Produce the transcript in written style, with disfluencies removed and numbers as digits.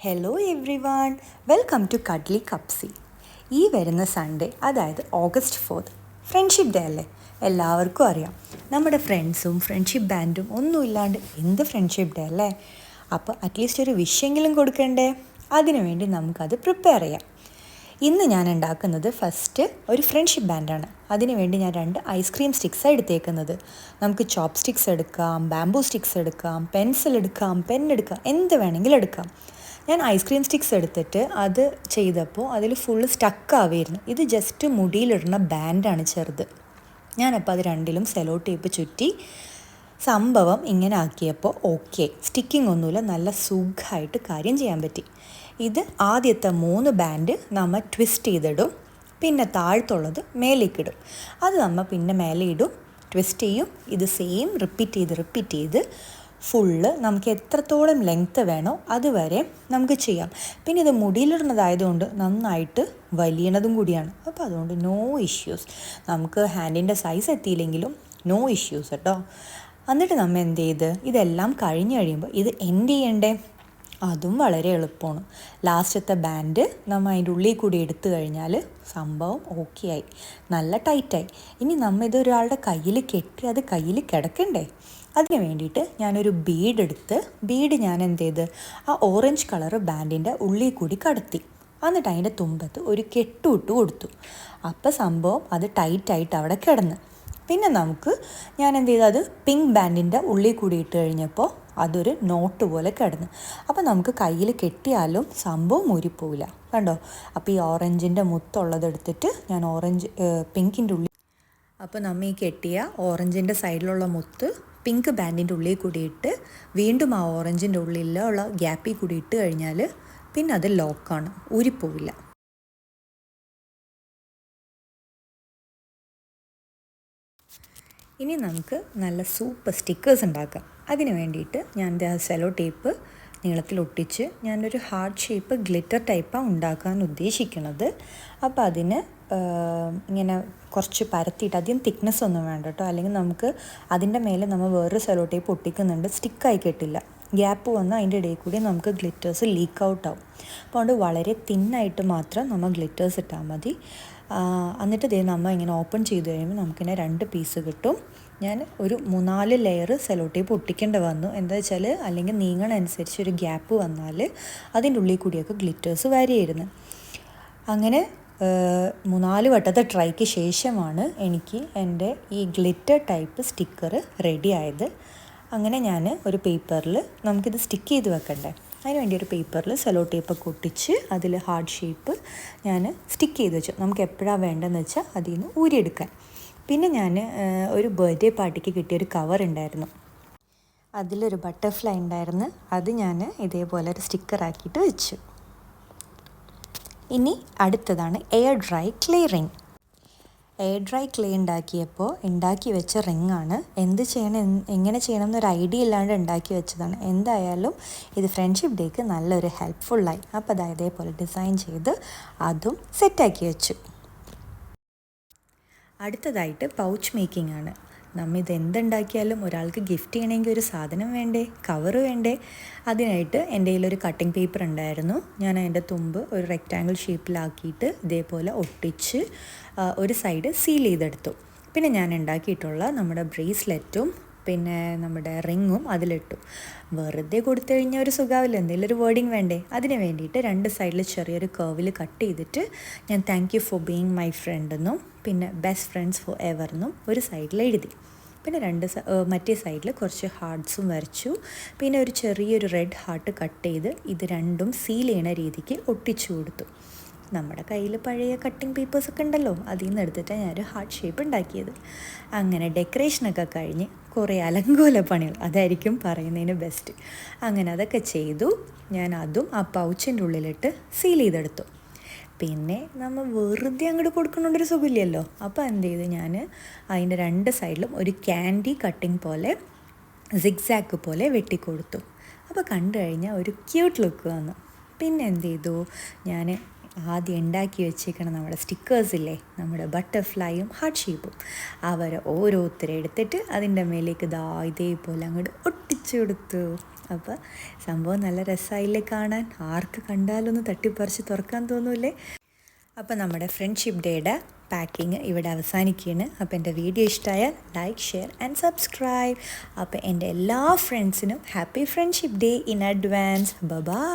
Hello everyone, welcome to Cuddly Cupsy. ഈ വരുന്ന Sunday, അതായത് ഓഗസ്റ്റ് 4 ഫ്രണ്ട്ഷിപ്പ് ഡേ അല്ലേ? എല്ലാവർക്കും അറിയാം, നമ്മുടെ ഫ്രണ്ട്സും ഫ്രണ്ട്ഷിപ്പ് ബാൻഡും ഒന്നും ഇല്ലാണ്ട് എന്ത് ഫ്രണ്ട്ഷിപ്പ് ഡേ അല്ലേ? അപ്പോൾ അറ്റ്ലീസ്റ്റ് ഒരു വിഷയെങ്കിലും കൊടുക്കണ്ടേ? അതിനുവേണ്ടി നമുക്കത് പ്രിപ്പയർ ചെയ്യാം. ഇന്ന് ഞാൻ ഉണ്ടാക്കുന്നത് ഫസ്റ്റ് ഒരു ഫ്രണ്ട്ഷിപ്പ് ബാൻഡാണ്. അതിനുവേണ്ടി ഞാൻ 2 ഐസ്ക്രീം സ്റ്റിക്സാണ് എടുത്തേക്കുന്നത്. നമുക്ക് ചോപ്പ് സ്റ്റിക്സ് എടുക്കാം, ബാംബൂ സ്റ്റിക്സ് എടുക്കാം, പെൻസിൽ എടുക്കാം, പെൻ എടുക്കാം, എന്ത് വേണമെങ്കിലും എടുക്കാം. ഞാൻ ഐസ്ക്രീം സ്റ്റിക്സ് എടുത്തിട്ട് അത് ചെയ്തപ്പോൾ അതിൽ ഫുള്ള് സ്റ്റക്കാവുമായിരുന്നു. ഇത് ജസ്റ്റ് മുടിയിലിടുന്ന ബാൻഡാണ്, ചെറുത്. ഞാനപ്പോൾ അത് രണ്ടിലും സെലോ ടേപ്പ് ചുറ്റി സംഭവം ഇങ്ങനെ ആക്കിയപ്പോൾ ഓക്കെ, സ്റ്റിക്കിംഗ് ഒന്നുമില്ല, നല്ല സുഖമായിട്ട് കാര്യം ചെയ്യാൻ പറ്റി. ഇത് ആദ്യത്തെ 3 ബാൻഡ് നമ്മൾ ട്വിസ്റ്റ് ചെയ്തിടും, പിന്നെ താഴത്തുള്ളത് മേലേക്കിടും. അത് നമ്മൾ പിന്നെ മേലെ ഇടും, ട്വിസ്റ്റ് ചെയ്യും. ഇത് സെയിം റിപ്പീറ്റ് ചെയ്ത് ഫുള്ള് നമുക്ക് എത്രത്തോളം ലെങ്ത്ത് വേണോ അതുവരെ നമുക്ക് ചെയ്യാം. പിന്നെ ഇത് മുടിയിലിടുന്നതായതുകൊണ്ട് നന്നായിട്ട് വലിയണതും കൂടിയാണ്. അപ്പോൾ അതുകൊണ്ട് നോ ഇഷ്യൂസ്, നമുക്ക് ഹാൻഡിൻ്റെ സൈസ് എത്തിയില്ലെങ്കിലും നോ ഇഷ്യൂസ് കേട്ടോ. എന്നിട്ട് നമ്മൾ എന്ത് ചെയ്ത് ഇതെല്ലാം കഴിഞ്ഞ് കഴിയുമ്പോൾ ഇത് എൻഡ് ചെയ്യണ്ടേ? അതും വളരെ എളുപ്പമാണ്. ലാസ്റ്റത്തെ ബാൻഡ് നമ്മൾ അതിൻ്റെ ഉള്ളിൽ കൂടി എടുത്തു കഴിഞ്ഞാൽ സംഭവം ഓക്കെ ആയി, നല്ല ടൈറ്റായി. ഇനി നമ്മൾ ഇതൊരാളുടെ കയ്യിൽ കെട്ടി അത് കയ്യിൽ കിടക്കണ്ടേ? അതിന് വേണ്ടിയിട്ട് ഞാനൊരു ബീഡ് ഞാൻ എന്ത് ചെയ്ത് ആ ഓറഞ്ച് കളർ ബാൻഡിൻ്റെ ഉള്ളിൽ കൂടി കടത്തി. എന്നിട്ട് അതിൻ്റെ തുമ്പത്ത് ഒരു കെട്ടുവിട്ട് കൊടുത്തു. അപ്പോൾ സംഭവം അത് ടൈറ്റായിട്ട് അവിടെ കിടന്ന്. പിന്നെ ഞാൻ എന്ത് ചെയ്തു, അത് പിങ്ക് ബാൻഡിൻ്റെ ഉള്ളിൽ കൂടി ഇട്ട് കഴിഞ്ഞപ്പോൾ അതൊരു നോട്ട് പോലെ കിടന്നു. അപ്പോൾ നമുക്ക് കയ്യിൽ കെട്ടിയാലും സംഭവം ഊരിപ്പോവില്ല, കണ്ടോ? അപ്പോൾ ഈ ഓറഞ്ചിൻ്റെ മുത്തുള്ളതെടുത്തിട്ട് ഞാൻ പിങ്കിൻ്റെ ഉള്ളിൽ, അപ്പോൾ നമ്മൾ ഈ കെട്ടിയ ഓറഞ്ചിൻ്റെ സൈഡിലുള്ള മുത്ത് പിങ്ക് ബാൻഡിൻ്റെ ഉള്ളിൽ കൂടി ഇട്ട് വീണ്ടും ആ ഓറഞ്ചിൻ്റെ ഉള്ളിലുള്ള ഗ്യാപ്പിൽ കൂടി ഇട്ട് കഴിഞ്ഞാൽ പിന്നെ അത് ലോക്കാണ്, ഊരിപ്പോവില്ല. ഇനി നമുക്ക് നല്ല സൂപ്പർ സ്റ്റിക്കേഴ്സ് ഉണ്ടാക്കാം. അതിന് വേണ്ടിയിട്ട് ഞാൻ സെലോ ടേപ്പ് നീളത്തിൽ ഒട്ടിച്ച് ഞാനൊരു ഹാർട്ട് ഷേപ്പ് ഗ്ലിറ്റർ ടൈപ്പാണ് ഉണ്ടാക്കാൻ ഉദ്ദേശിക്കുന്നത്. അപ്പോൾ അതിന് ഇങ്ങനെ കുറച്ച് പരത്തിയിട്ട്, അധികം തിക്നെസ് ഒന്നും വേണ്ട കേട്ടോ, അല്ലെങ്കിൽ നമുക്ക് അതിൻ്റെ മേലെ നമ്മൾ വേറൊരു സെലോ ടേപ്പ് ഒട്ടിക്കുന്നുണ്ട്, സ്റ്റിക്കായി കിട്ടില്ല. ഗ്യാപ്പ് വന്ന് അതിൻ്റെ ഇടയിൽ കൂടി നമുക്ക് ഗ്ലിറ്റേഴ്സ് ലീക്ക് ഔട്ട് ആവും. അപ്പോൾ അതുകൊണ്ട് വളരെ തിന്നായിട്ട് മാത്രം നമ്മൾ ഗ്ലിറ്റേഴ്സ് ഇട്ടാൽ മതി. എന്നിട്ട് നമ്മൾ ഇങ്ങനെ ഓപ്പൺ ചെയ്ത് കഴിയുമ്പോൾ നമുക്കിങ്ങനെ 2 പീസ് കിട്ടും. ഞാൻ ഒരു 3-4 ലെയർ സെലോ ടേപ്പ് ഒട്ടിക്കേണ്ടി വന്നു. എന്താ വെച്ചാൽ അല്ലെങ്കിൽ നീങ്ങണനുസരിച്ച് ഒരു ഗ്യാപ്പ് വന്നാൽ അതിൻ്റെ ഉള്ളിൽ കൂടിയൊക്കെ ഗ്ലിറ്റേഴ്സ് വരികയായിരുന്നു. അങ്ങനെ 3-4 വട്ടത്തെ ട്രൈക്ക് ശേഷമാണ് എനിക്ക് എൻ്റെ ഈ ഗ്ലിറ്റർ ടൈപ്പ് സ്റ്റിക്കർ റെഡി ആയത്. അങ്ങനെ ഞാൻ ഒരു പേപ്പറിൽ, നമുക്കിത് സ്റ്റിക്ക് ചെയ്ത് വെക്കണ്ടേ, അതിന് വേണ്ടി ഒരു പേപ്പറിൽ സെലോ ടേപ്പൊക്കെ ഒട്ടിച്ച് അതിൽ ഹാർട്ട് ഷേപ്പ് ഞാൻ സ്റ്റിക്ക് ചെയ്ത് വെച്ചു. നമുക്ക് എപ്പോഴാണ് വേണ്ടതെന്ന് വെച്ചാൽ അതിൽ നിന്ന് ഊരിയെടുക്കാൻ. പിന്നെ ഞാൻ ഒരു ബർത്ത്ഡേ പാർട്ടിക്ക് കിട്ടിയൊരു കവർ ഉണ്ടായിരുന്നു, അതിലൊരു ബട്ടർഫ്ലൈ ഉണ്ടായിരുന്നു. അത് ഞാൻ ഇതേപോലെ ഒരു സ്റ്റിക്കറാക്കിയിട്ട് വെച്ചു. ഇനി അടുത്തതാണ് air dry clay ring. Air dry clay ഉണ്ടാക്കി വെച്ച റിങ്ങാണ്. എങ്ങനെ ചെയ്യണം എന്നൊരു ഐഡിയ ഇല്ലാണ്ട് ഉണ്ടാക്കി വെച്ചതാണ്. എന്തായാലും ഇത് ഫ്രണ്ട്ഷിപ്പ് ഡേക്ക് നല്ലൊരു ഹെൽപ്ഫുള്ളായി. അപ്പോൾ അത് ഇതേപോലെ ഡിസൈൻ ചെയ്ത് അതും സെറ്റാക്കി വെച്ചു. അടുത്തതായിട്ട് പൗച്ച് മേക്കിംഗ് ആണ്. ഇത് എന്തുണ്ടാക്കിയാലും ഒരാൾക്ക് ഗിഫ്റ്റ് ചെയ്യണമെങ്കിൽ ഒരു സാധനം വേണ്ടേ, കവറ് വേണ്ടേ? അതിനായിട്ട് എൻ്റെ കയ്യിലൊരു കട്ടിംഗ് പേപ്പർ ഉണ്ടായിരുന്നു. ഞാൻ അതിൻ്റെ തുമ്പ് ഒരു റെക്റ്റാങ്കിൾ ഷേപ്പിലാക്കിയിട്ട് ഇതേപോലെ ഒട്ടിച്ച് ഒരു സൈഡ് സീൽ ചെയ്തെടുത്തു. പിന്നെ ഞാൻ ഉണ്ടാക്കിയിട്ടുള്ള നമ്മുടെ ബ്രേസ്ലെറ്റും പിന്നെ നമ്മുടെ റിങ്ങും അതിലിട്ടു. വെറുതെ കൊടുത്തു കഴിഞ്ഞാൽ ഒരു സുഖാവില്ല, എന്തെങ്കിലും ഒരു വേർഡിങ് വേണ്ടേ? അതിന് വേണ്ടിയിട്ട് 2 സൈഡിൽ ചെറിയൊരു കർവിൽ കട്ട് ചെയ്തിട്ട് ഞാൻ thank you for being my friend എന്നും പിന്നെ ബെസ്റ്റ് ഫ്രണ്ട്സ് ഫോർ എവർ എന്നും ഒരു സൈഡിൽ എഴുതി. പിന്നെ മറ്റേ സൈഡിൽ കുറച്ച് ഹാർട്ട്സും വരച്ചു. പിന്നെ ഒരു ചെറിയൊരു റെഡ് ഹാർട്ട് കട്ട് ചെയ്ത് ഇത് രണ്ടും സീൽ ചെയ്യണ രീതിക്ക് ഒട്ടിച്ചു കൊടുത്തു. നമ്മുടെ കയ്യിൽ പഴയ കട്ടിങ് പേപ്പേഴ്സൊക്കെ ഉണ്ടല്ലോ, അതിൽ നിന്ന് എടുത്തിട്ടാണ് ഞാനൊരു ഹാർട്ട് ഷേപ്പ് ഉണ്ടാക്കിയത്. അങ്ങനെ ഡെക്കറേഷനൊക്കെ കഴിഞ്ഞ് കുറേ അലങ്കോല പണികൾ, അതായിരിക്കും പറയുന്നതിന് ബെസ്റ്റ്. അങ്ങനെ അതൊക്കെ ചെയ്തു. ഞാൻ അതും ആ പൗച്ചിൻ്റെ ഉള്ളിലിട്ട് സീൽ ചെയ്തെടുത്തു. പിന്നെ നമ്മൾ വെറുതെ അങ്ങോട്ട് കൊടുക്കണോണ്ടൊരു സുഖമില്ലല്ലോ. അപ്പോൾ എന്ത് ചെയ്തു, ഞാൻ അതിൻ്റെ 2 സൈഡിലും ഒരു ക്യാൻഡി കട്ടിങ് പോലെ സിഗ്സാക്ക് പോലെ വെട്ടിക്കൊടുത്തു. അപ്പോൾ കണ്ടു കഴിഞ്ഞാൽ ഒരു ക്യൂട്ട് ലുക്ക് വന്നു. പിന്നെ എന്ത് ചെയ്തു, ഞാൻ ആദ്യം ഉണ്ടാക്കി വെച്ചേക്കണം നമ്മുടെ സ്റ്റിക്കേഴ്സില്ലേ, നമ്മുടെ ബട്ടർഫ്ലൈയും ഹാർട്ട് ഷേപ്പും, അവരെ ഓരോരുത്തരെ എടുത്തിട്ട് അതിൻ്റെ മേലേക്ക് ഇതേപോലെ അങ്ങോട്ട് ഒട്ടിച്ചു കൊടുത്തു. അപ്പോൾ സംഭവം നല്ല രസമായില്ലേ കാണാൻ, ആർക്ക് കണ്ടാലൊന്ന് തട്ടിപ്പറിച്ച് തുറക്കാൻ തോന്നൂലേ. അപ്പോൾ നമ്മുടെ ഫ്രണ്ട്ഷിപ്പ് ഡേയുടെ പാക്കിങ് ഇവിടെ അവസാനിക്കുകയാണ്. അപ്പോൾ എൻ്റെ വീഡിയോ ഇഷ്ടമായാൽ ലൈക്ക്, ഷെയർ ആൻഡ് സബ്സ്ക്രൈബ്. അപ്പോൾ എൻ്റെ എല്ലാ ഫ്രണ്ട്സിനും happy friendship day in advance. By.